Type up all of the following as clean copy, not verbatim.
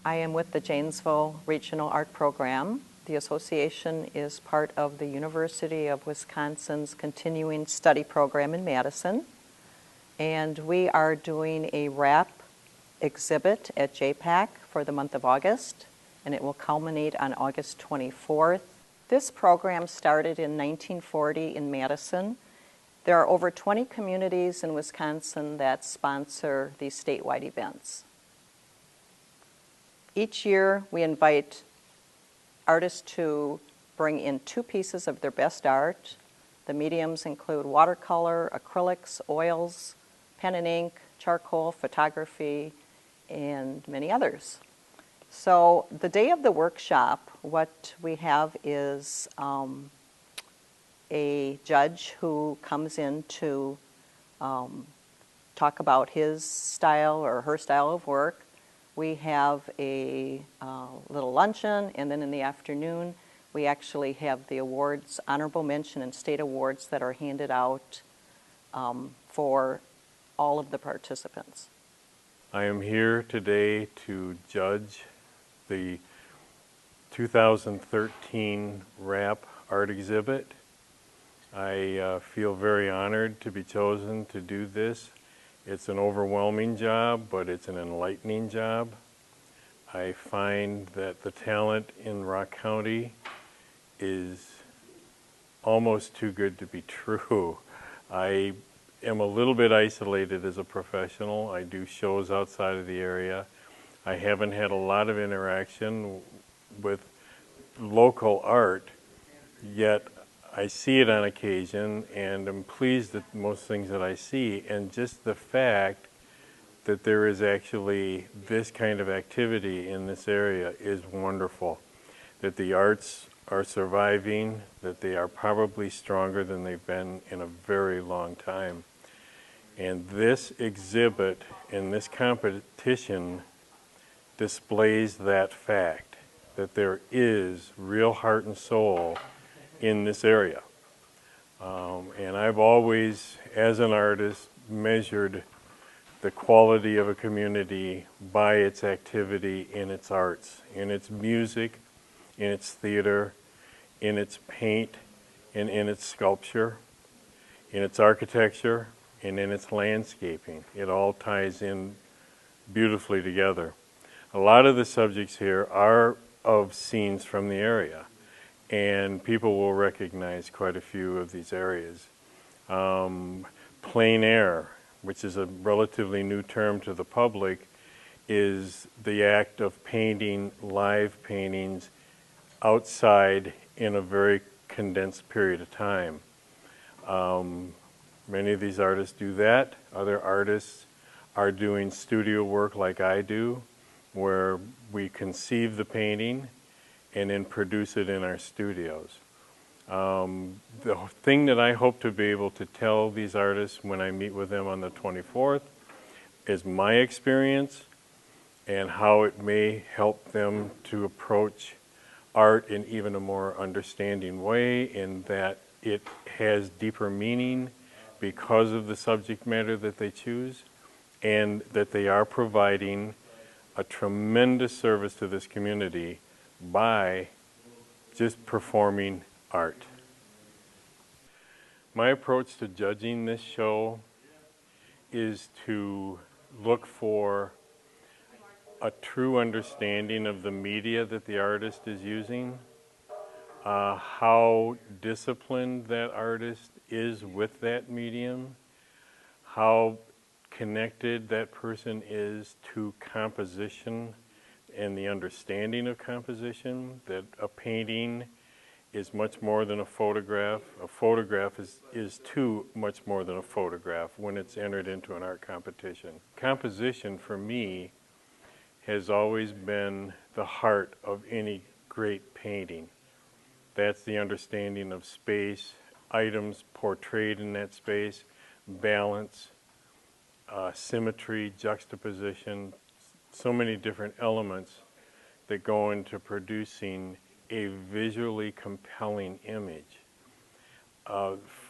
I am with the Janesville Regional Art Program. The association is part of the University of Wisconsin's Continuing Study Program in Madison. And we are doing a wrap exhibit at JPAC for the month of August, and it will culminate on August 24th. This program started in 1940 in Madison. There are over 20 communities in Wisconsin that sponsor these statewide events. Each year we invite artists to bring in 2 pieces of their best art. The mediums include watercolor, acrylics, oils, pen and ink, charcoal, photography, and many others. So the day of the workshop, what we have is a judge who comes in to talk about his style or her style of work. We have a little luncheon, and then in the afternoon we actually have the awards, honorable mention and state awards that are handed out for all of the participants. I am here today to judge the 2013 WRAP art exhibit. I feel very honored to be chosen to do this. It's an overwhelming job, but it's an enlightening job. I find that the talent in Rock County is almost too good to be true. I am a little bit isolated as a professional. I do shows outside of the area. I haven't had a lot of interaction with local art, yet I see it on occasion, and I'm pleased at most things that I see. And just the fact that there is actually this kind of activity in this area is wonderful. That the arts are surviving, that they are probably stronger than they've been in a very long time. And this exhibit and this competition displays that fact, that there is real heart and soul in this area. And I've always, as an artist, measured the quality of a community by its activity in its arts, in its music, in its theater, in its paint, and in its sculpture, in its architecture, and in its landscaping. It all ties in beautifully together. A lot of the subjects here are of scenes from the area, and people will recognize quite a few of these areas. Plein air, which is a relatively new term to the public, is the act of painting live paintings outside in a very condensed period of time. Many of these artists do that. Other artists are doing studio work like I do, where we conceive the painting and then produce it in our studios. The thing that I hope to be able to tell these artists when I meet with them on the 24th is my experience and how it may help them to approach art in even a more understanding way, in that it has deeper meaning because of the subject matter that they choose, and that they are providing a tremendous service to this community by just performing art. My approach to judging this show is to look for a true understanding of the media that the artist is using, how disciplined that artist is with that medium, how connected that person is to composition and the understanding of composition, that a painting is much more than a photograph. A photograph is too much more than a photograph when it's entered into an art competition. Composition, for me, has always been the heart of any great painting. That's the understanding of space, items portrayed in that space, balance, symmetry, juxtaposition, so many different elements that go into producing a visually compelling image.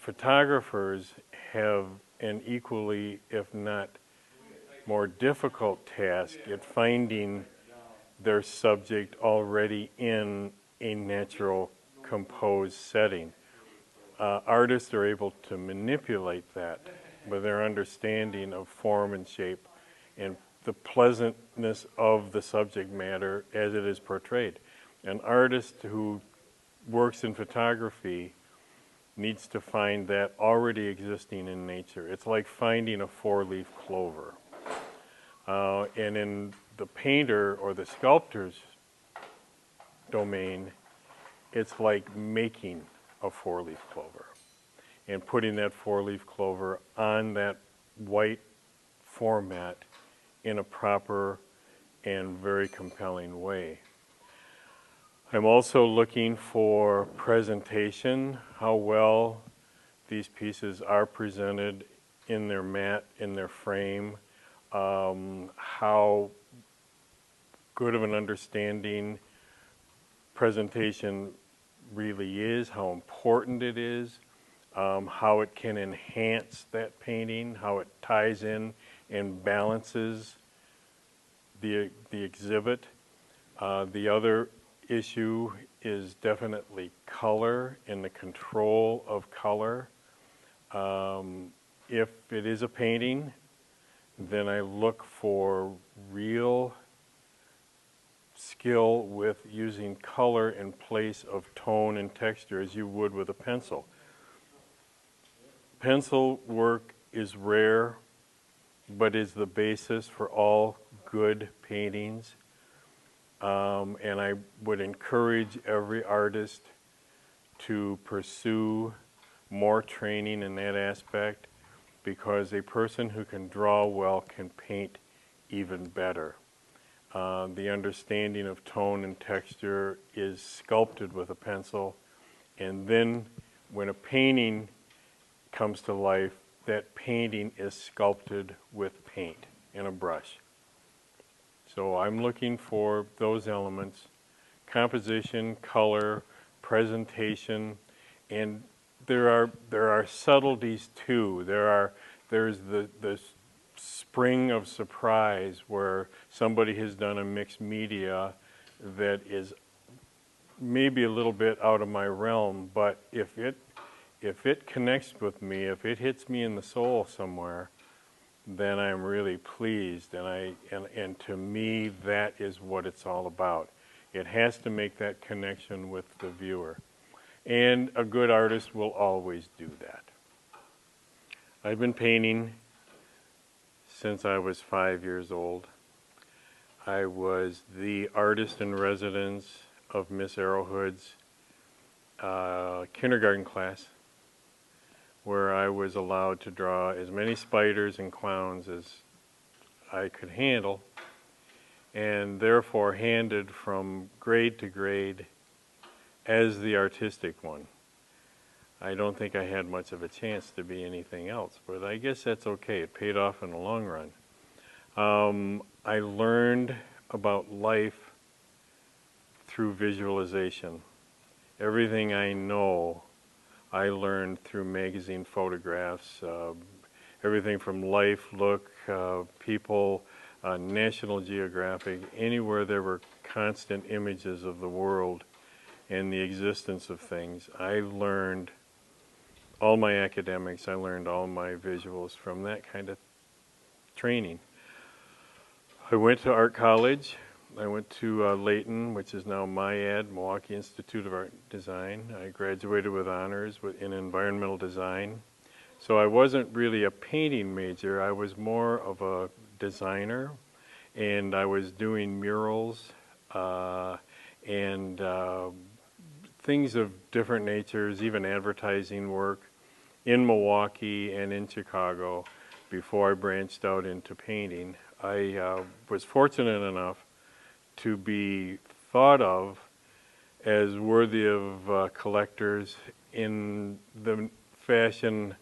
Photographers have an equally, if not more difficult task at finding their subject already in a natural composed setting. Artists are able to manipulate that with their understanding of form and shape and the pleasantness of the subject matter as it is portrayed. An artist who works in photography needs to find that already existing in nature. It's like finding a four-leaf clover. And in the painter or the sculptor's domain, it's like making a four-leaf clover and putting that four-leaf clover on that white format in a proper and very compelling way. I'm also looking for presentation, how well these pieces are presented in their mat, in their frame, how good of an understanding presentation really is, how important it is, how it can enhance that painting, how it ties in and balances the exhibit. The other issue is definitely color and the control of color. If it is a painting, then I look for real skill with using color in place of tone and texture as you would with a pencil. Pencil work is rare, but is the basis for all good paintings. And I would encourage every artist to pursue more training in that aspect, because a person who can draw well can paint even better. The understanding of tone and texture is sculpted with a pencil, and then when a painting comes to life, that painting is sculpted with paint and a brush. So I'm looking for those elements: composition, color, presentation, and there are subtleties too. There's the spring of surprise where somebody has done a mixed media that is maybe a little bit out of my realm, but if it connects with me, if it hits me in the soul somewhere, then I'm really pleased, and to me that is what it's all about. It has to make that connection with the viewer, and a good artist will always do that. I've been painting since I was 5 years old. I was the artist in residence of Miss Arrowhood's kindergarten class, where I was allowed to draw as many spiders and clowns as I could handle, and therefore handed from grade to grade as the artistic one. I don't think I had much of a chance to be anything else, but I guess that's okay. It paid off in the long run. I learned about life through visualization. Everything I know I learned through magazine photographs, everything from Life, Look, People, National Geographic, anywhere there were constant images of the world and the existence of things. I learned all my academics, I learned all my visuals from that kind of training. I went to art college. I went to Layton, which is now MIAD, Milwaukee Institute of Art and Design. I graduated with honors in environmental design. So I wasn't really a painting major. I was more of a designer, and I was doing murals and things of different natures, even advertising work in Milwaukee and in Chicago before I branched out into painting. I was fortunate enough to be thought of as worthy of collectors in the fashion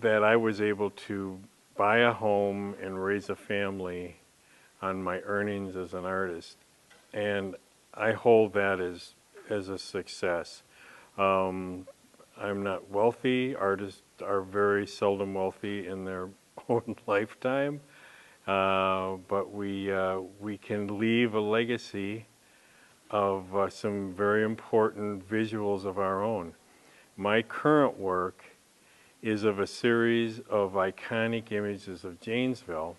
that I was able to buy a home and raise a family on my earnings as an artist. And I hold that as a success. I'm not wealthy. Artists are very seldom wealthy in their own lifetime. but we can leave a legacy of some very important visuals of our own. My current work is of a series of iconic images of Janesville,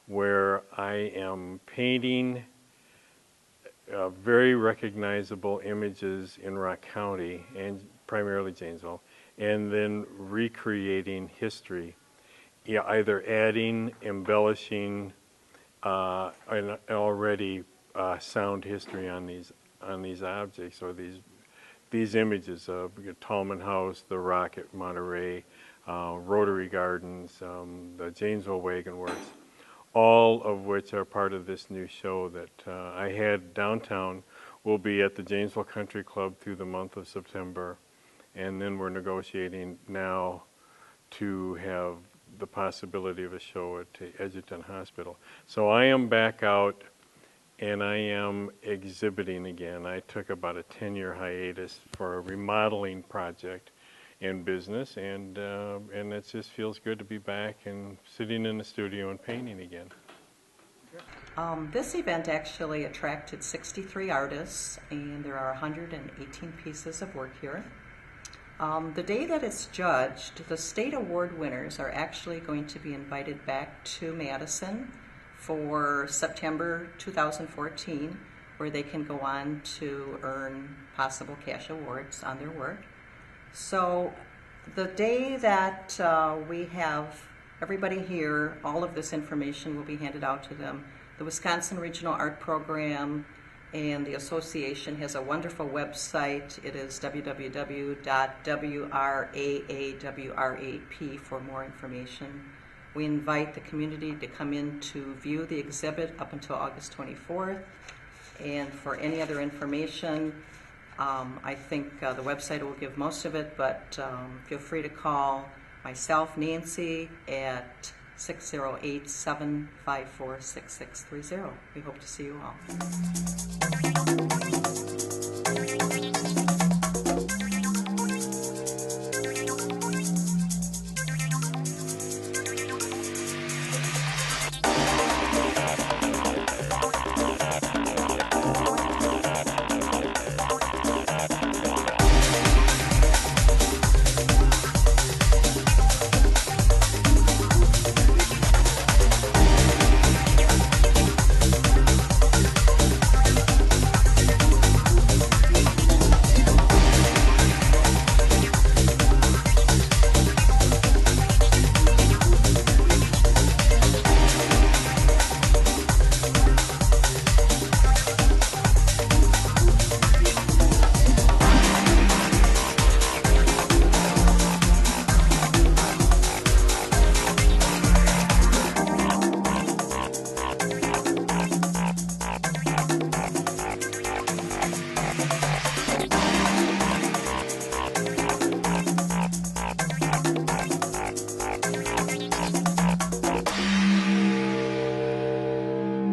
where I am painting very recognizable images in Rock County, and primarily Janesville, and then recreating history, either adding, embellishing an already sound history on these objects, or these images of Tallman House, the Rock at Monterey, Rotary Gardens, the Janesville Wagon Works, all of which are part of this new show that I had downtown. Will be at the Janesville Country Club through the month of September, and then we're negotiating now to have the possibility of a show at Edgerton Hospital. So I am back out and I am exhibiting again. I took about a 10-year hiatus for a remodeling project in business, and it just feels good to be back and sitting in the studio and painting again. This event actually attracted 63 artists, and there are 118 pieces of work here. The day that it's judged, the state award winners are actually going to be invited back to Madison for September 2014, where they can go on to earn possible cash awards on their work. So the day that we have everybody here, all of this information will be handed out to them. The Wisconsin Regional Art Program and the association has a wonderful website. It is www.wraawrap for more information. We invite the community to come in to view the exhibit up until August 24th. And for any other information, I think the website will give most of it, but feel free to call myself, Nancy, at 608-754-6630. We hope to see you all.